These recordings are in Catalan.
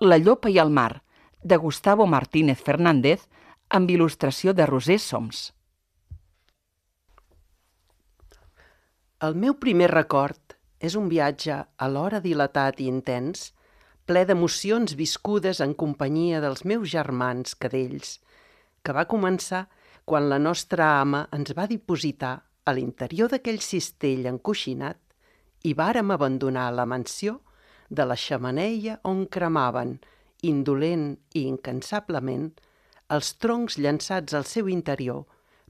La llopa i el mar, de Gustavo Martínez Fernández, amb il·lustració de Roser Soms. El meu primer record és un viatge alhora dilatat i intens, ple d'emocions viscudes en companyia dels meus germans cadells, que va començar quan la nostra ama ens va dipositar a l'interior d'aquell cistell encoixinat i vàrem abandonar la mansió de la xemeneia on cremaven, indolent i incansablement, els troncs llançats al seu interior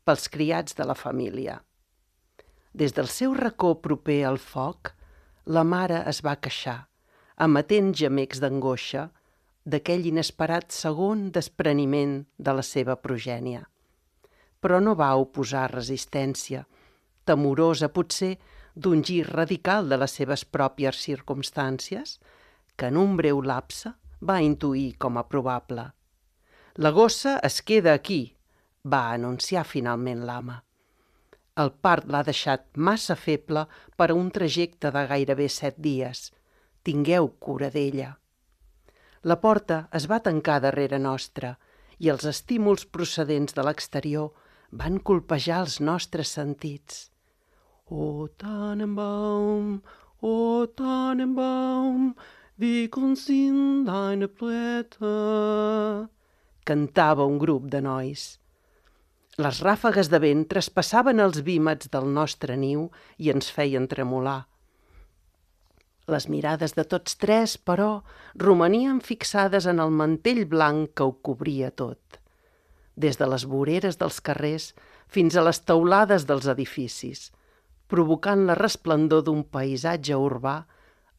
pels criats de la família. Des del seu racó proper al foc, la mare es va queixar, emetent gemecs d'angoixa, d'aquell inesperat segon despreniment de la seva progènia. Però no va oposar resistència, temorosa potser d'un gir radical de les seves pròpies circumstàncies, que en un breu lapse va intuir com a probable. «La gossa es queda aquí», va anunciar finalment l'ama. El part l'ha deixat massa feble per a un trajecte de gairebé 7 dies. Tingueu cura d'ella. La porta es va tancar darrere nostra i els estímuls procedents de l'exterior van colpejar els nostres sentits. O Tannenbaum, wie sind deine Blätter? Cantava un grup de nois. Les ràfegues de vent traspassaven els vímets del nostre niu i ens feien tremolar. Les mirades de tots tres, però, romanien fixades en el mantell blanc que ho cobria tot. Des de les voreres dels carrers fins a les teulades dels edificis, provocant la resplendor d'un paisatge urbà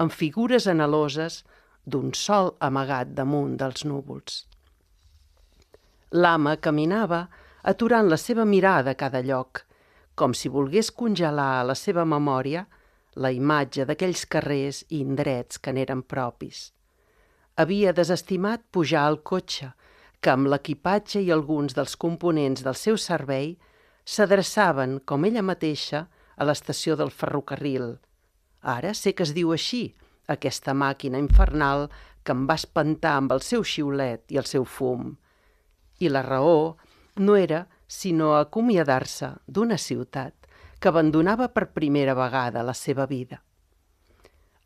amb figures anheloses d'un sol amagat damunt dels núvols. L'ama caminava aturant la seva mirada a cada lloc, com si volgués congelar a la seva memòria la imatge d'aquells carrers i indrets que n'eren propis. Havia desestimat pujar al cotxe, que amb l'equipatge i alguns dels components del seu servei s'adreçaven, com ella mateixa, a l'estació del ferrocarril. Ara sé que es diu així, aquesta màquina infernal que em va espantar amb el seu xiulet i el seu fum. I la raó no era sinó acomiadar-se d'una ciutat que abandonava per primera vegada la seva vida.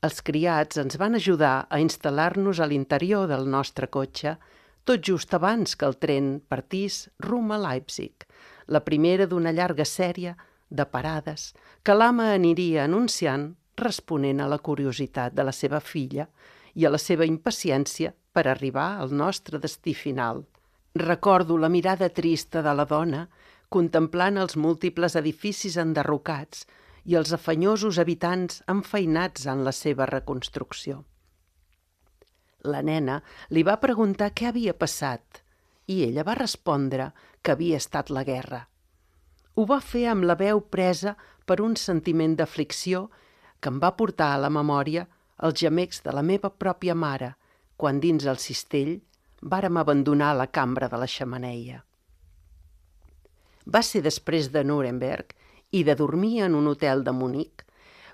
Els criats ens van ajudar a instal·lar-nos a l'interior del nostre cotxe tot just abans que el tren partís rumb a Leipzig, la primera d'una llarga sèrie de parades que l'ama aniria anunciant responent a la curiositat de la seva filla i a la seva impaciència per arribar al nostre destí final. Recordo la mirada trista de la dona contemplant els múltiples edificis enderrocats i els afanyosos habitants enfeinats en la seva reconstrucció. La nena li va preguntar què havia passat i ella va respondre que havia estat la guerra. Ho va fer amb la veu presa per un sentiment d'aflicció que em va portar a la memòria els gemecs de la meva pròpia mare quan dins el cistell vàrem abandonar la cambra de la xemeneia. Va ser després de Nuremberg i de dormir en un hotel de Munic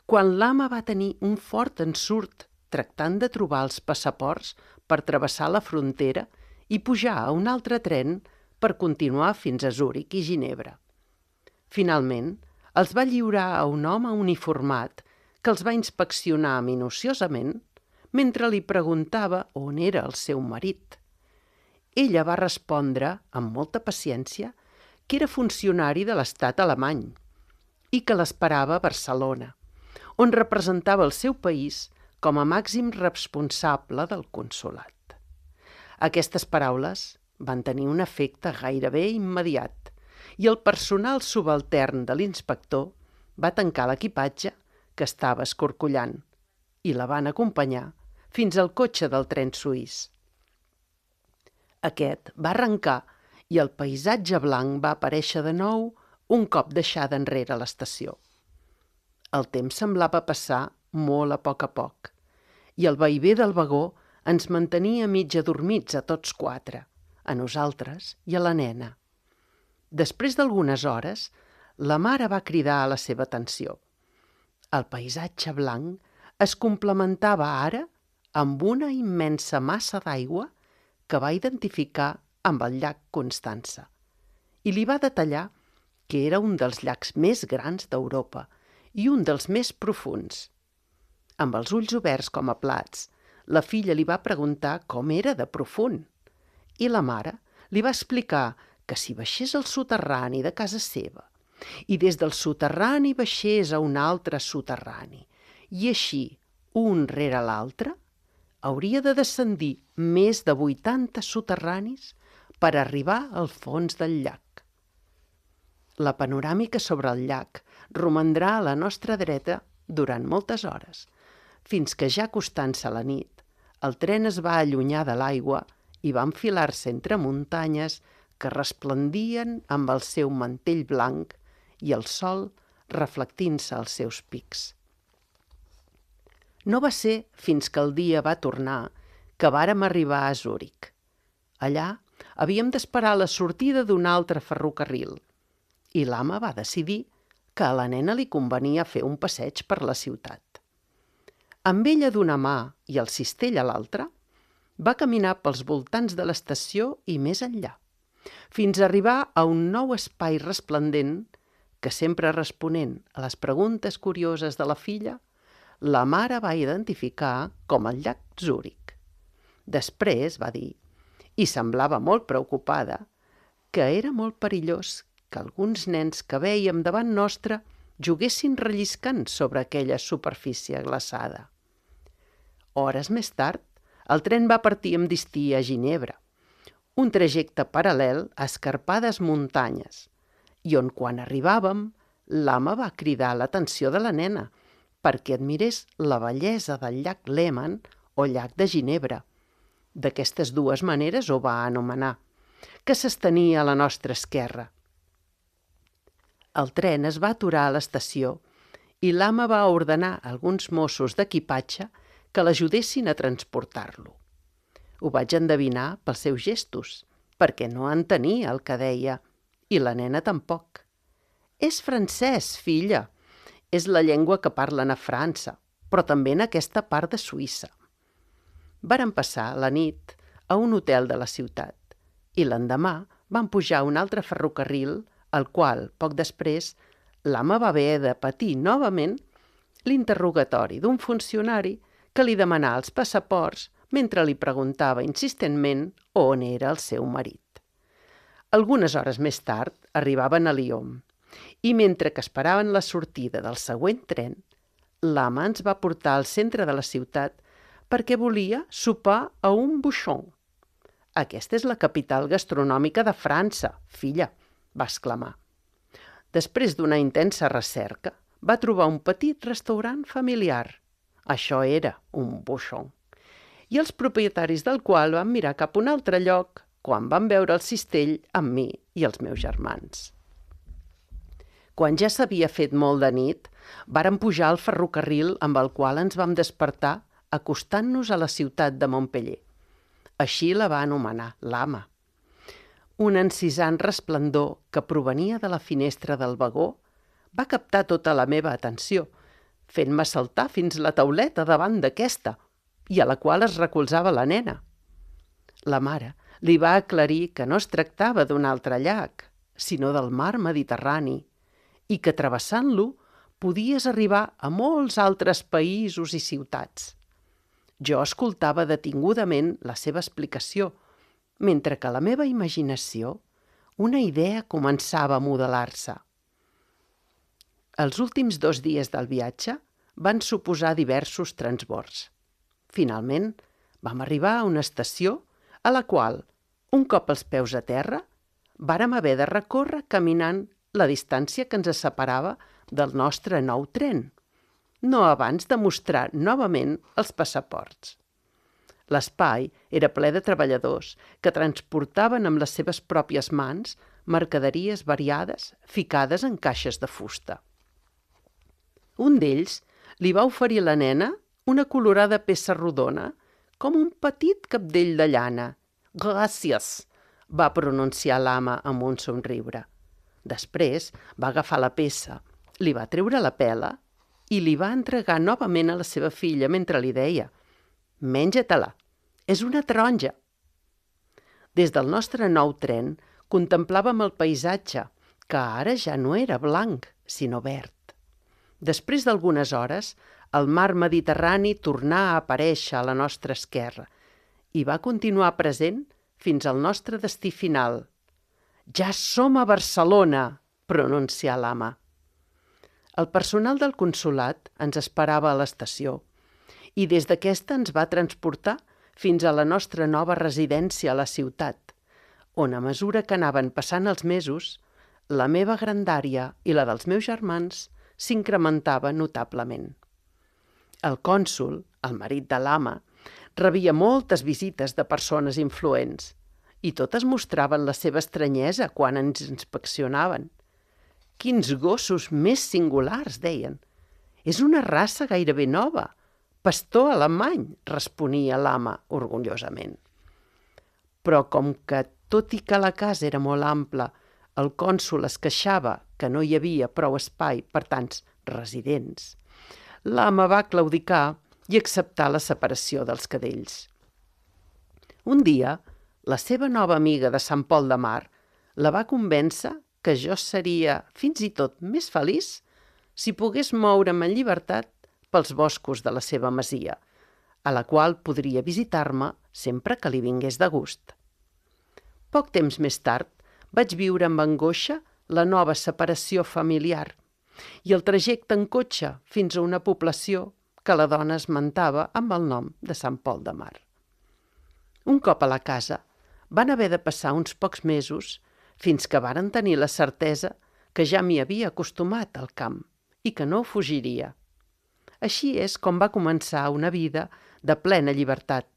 quan l'ama va tenir un fort ensurt tractant de trobar els passaports per travessar la frontera i pujar a un altre tren per continuar fins a Zúrich i Ginebra. Finalment, els va lliurar a un home uniformat que els va inspeccionar minuciosament mentre li preguntava on era el seu marit. Ella va respondre, amb molta paciència, que era funcionari de l'estat alemany i que l'esperava a Barcelona, on representava el seu país com a màxim responsable del consolat. Aquestes paraules van tenir un efecte gairebé immediat i el personal subaltern de l'inspector va tancar l'equipatge que estava escorcollant i la van acompanyar fins al cotxe del tren suís. Aquest va arrencar i el paisatge blanc va aparèixer de nou un cop deixada enrere l'estació. El temps semblava passar molt a poc i el vaivé del vagó ens mantenia mig adormits a tots quatre, a nosaltres i a la nena. Després d'algunes hores, la mare va cridar a la seva atenció. El paisatge blanc es complementava ara amb una immensa massa d'aigua que va identificar amb el llac Constança i li va detallar que era un dels llacs més grans d'Europa i un dels més profunds. Amb els ulls oberts com a plats, la filla li va preguntar com era de profund i la mare li va explicar que si baixés al soterrani de casa seva i des del soterrani baixés a un altre soterrani i així un rere l'altre, hauria de descendir més de 80 soterranis per arribar al fons del llac. La panoràmica sobre el llac romandrà a la nostra dreta durant moltes hores, fins que ja acostant-se la nit, el tren es va allunyar de l'aigua i va enfilar-se entre muntanyes que resplendien amb el seu mantell blanc i el sol reflectint-se als seus pics. No va ser fins que el dia va tornar que vàrem arribar a Zúrich. Allà havíem d'esperar la sortida d'un altre ferrocarril i l'ama va decidir que a la nena li convenia fer un passeig per la ciutat. Amb ella d'una mà i el cistell a l'altra, va caminar pels voltants de l'estació i més enllà, fins a arribar a un nou espai resplendent que, sempre responent a les preguntes curioses de la filla, la mare va identificar com el llac Zúrich. Després va dir, i semblava molt preocupada, que era molt perillós que alguns nens que vèiem davant nostre juguessin relliscant sobre aquella superfície glaçada. Hores més tard, el tren va partir amb destí a Ginebra, un trajecte paral·lel a escarpades muntanyes, i on quan arribàvem, l'ama va cridar l'atenció de la nena perquè admirés la bellesa del llac Léman o llac de Ginebra. D'aquestes dues maneres ho va anomenar, que s'estenia a la nostra esquerra. El tren es va aturar a l'estació i l'ama va ordenar a alguns mossos d'equipatge que l'ajudessin a transportar-lo. Ho vaig endevinar pels seus gestos, perquè no entenia el que deia, i la nena tampoc. És francès, filla. És la llengua que parlen a França, però també en aquesta part de Suïssa. Varen passar la nit a un hotel de la ciutat i l'endemà van pujar a un altre ferrocarril al qual, poc després, l'ama va haver de patir novament l'interrogatori d'un funcionari que li demanà els passaports mentre li preguntava insistentment on era el seu marit. Algunes hores més tard arribaven a Lyon i mentre que esperaven la sortida del següent tren, l'ama ens va portar al centre de la ciutat perquè volia sopar a un Bouchon. Aquesta és la capital gastronòmica de França, filla, va exclamar. Després d'una intensa recerca, va trobar un petit restaurant familiar. Això era un Bouchon. I els propietaris del qual van mirar cap a un altre lloc quan van veure el cistell amb mi i els meus germans. Quan ja s'havia fet molt de nit, vàrem pujar al ferrocarril amb el qual ens vam despertar acostant-nos a la ciutat de Montpellier. Així la va anomenar l'ama. Un encisant resplendor que provenia de la finestra del vagó va captar tota la meva atenció, fent-me saltar fins la tauleta davant d'aquesta, i a la qual es recolzava la nena. La mare li va aclarir que no es tractava d'un altre llac, sinó del mar Mediterrani, i que travessant-lo podies arribar a molts altres països i ciutats. Jo escoltava detingudament la seva explicació, mentre que a la meva imaginació una idea començava a modelar-se. Els últims 2 dies del viatge van suposar diversos transbords. Finalment, vam arribar a una estació a la qual, un cop els peus a terra, vàrem haver de recórrer caminant la distància que ens separava del nostre nou tren, no abans de mostrar novament els passaports. L'espai era ple de treballadors que transportaven amb les seves pròpies mans mercaderies variades ficades en caixes de fusta. Un d'ells li va oferir a la nena una colorada peça rodona, com un petit cabdell de llana. «Gràcies», va pronunciar l'ama amb un somriure. Després va agafar la peça, li va treure la pela i li va entregar novament a la seva filla mentre li deia menja-te-la. És una taronja. Des del nostre nou tren contemplàvem el paisatge, que ara ja no era blanc, sinó verd. Després d'algunes hores, el mar Mediterrani tornà a aparèixer a la nostra esquerra i va continuar present fins al nostre destí final. «Ja som a Barcelona!», pronuncià l'ama. El personal del consolat ens esperava a l'estació i des d'aquesta ens va transportar fins a la nostra nova residència a la ciutat, on a mesura que anaven passant els mesos, la meva grandària i la dels meus germans s'incrementava notablement. El cònsol, el marit de l'ama, rebia moltes visites de persones influents i totes mostraven la seva estranyesa quan ens inspeccionaven. «Quins gossos més singulars!», deien. «És una raça gairebé nova. Pastor alemany», responia l'ama orgullosament. Però com que, tot i que la casa era molt ampla, el cònsol es queixava que no hi havia prou espai per tants residents, l'ama va claudicar i acceptar la separació dels cadells. Un dia, la seva nova amiga de Sant Pol de Mar la va convèncer que jo seria fins i tot més feliç si pogués moure'm en llibertat pels boscos de la seva masia, a la qual podria visitar-me sempre que li vingués de gust. Poc temps més tard vaig viure amb angoixa la nova separació familiar i el trajecte en cotxe fins a una població que la dona esmentava amb el nom de Sant Pol de Mar. Un cop a la casa, van haver de passar uns pocs mesos fins que varen tenir la certesa que ja m'hi havia acostumat al camp i que no fugiria. Així és com va començar una vida de plena llibertat,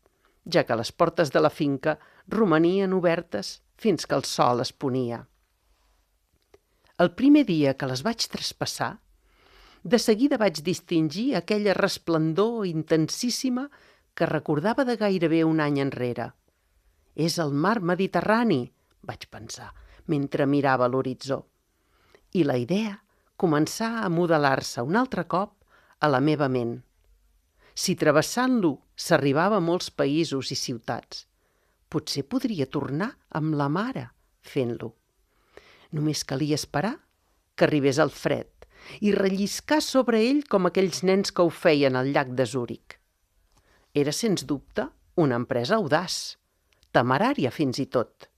ja que les portes de la finca romanien obertes fins que el sol es ponia. El primer dia que les vaig traspassar, de seguida vaig distingir aquella resplendor intensíssima que recordava de gairebé un any enrere. «És el mar Mediterrani», vaig pensar, mentre mirava l'horitzó. I la idea començà a modelar-se un altre cop a la meva ment. Si travessant-lo s'arribava a molts països i ciutats, potser podria tornar amb la mare fent-lo. Només calia esperar que arribés el fred i relliscar sobre ell com aquells nens que ho feien al llac de Zúric. Era, sens dubte, una empresa audaç, temerària fins i tot,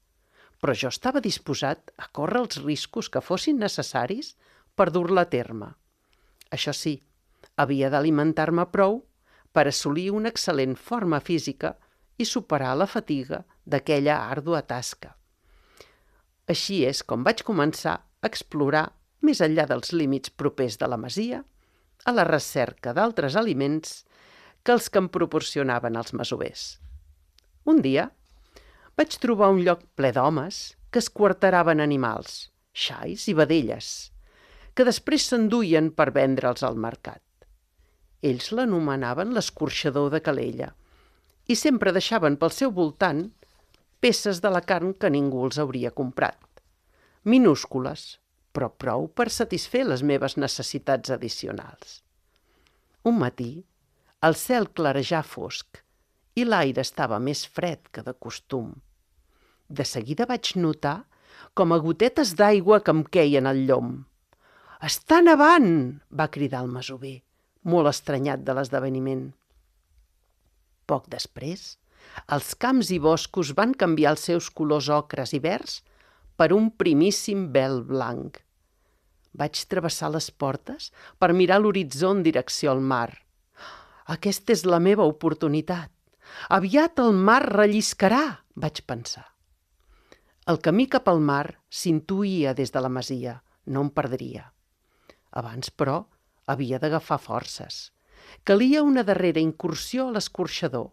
però jo estava disposat a córrer els riscos que fossin necessaris per dur-la a terme. Això sí, havia d'alimentar-me prou per assolir una excel·lent forma física i superar la fatiga d'aquella àrdua tasca. Així és com vaig començar a explorar més enllà dels límits propers de la masia, a la recerca d'altres aliments que els que em proporcionaven els masovers. Un dia vaig trobar un lloc ple d'homes que esquarteraven animals, xais i vedelles, que després s'enduien per vendre'ls al mercat. Ells l'anomenaven l'escorxador de Calella i sempre deixaven pel seu voltant peces de la carn que ningú els hauria comprat. Minúscules, però prou per satisfer les meves necessitats addicionals. Un matí, el cel clarejà fosc i l'aire estava més fred que de costum. De seguida vaig notar com a gotetes d'aigua que em queien al llom. «Està nevant!», va cridar el masover, molt estranyat de l'esdeveniment. Poc després, els camps i boscos van canviar els seus colors ocres i verds per un primíssim vel blanc. Vaig travessar les portes per mirar l'horitzó en direcció al mar. «Aquesta és la meva oportunitat. Aviat el mar relliscarà», vaig pensar. El camí cap al mar s'intuïa des de la masia, no em perdria. Abans, però, havia d'agafar forces. Calia una darrera incursió a l'escorxador.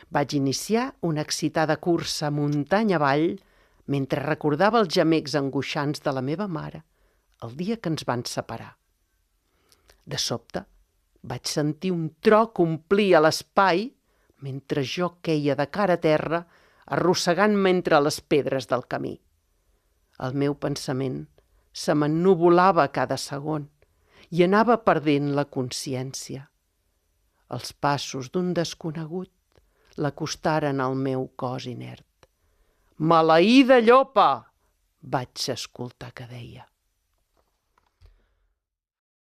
Vaig iniciar una excitada cursa muntanya avall mentre recordava els gemecs angoixants de la meva mare el dia que ens van separar. De sobte, vaig sentir un tro que omplia l'espai mentre jo queia de cara a terra arrossegant-me entre les pedres del camí. El meu pensament se m'ennuvolava cada segon i anava perdent la consciència. Els passos d'un desconegut l'acostaren al meu cos inert. «Maleïda llopa!», vaig escoltar que deia.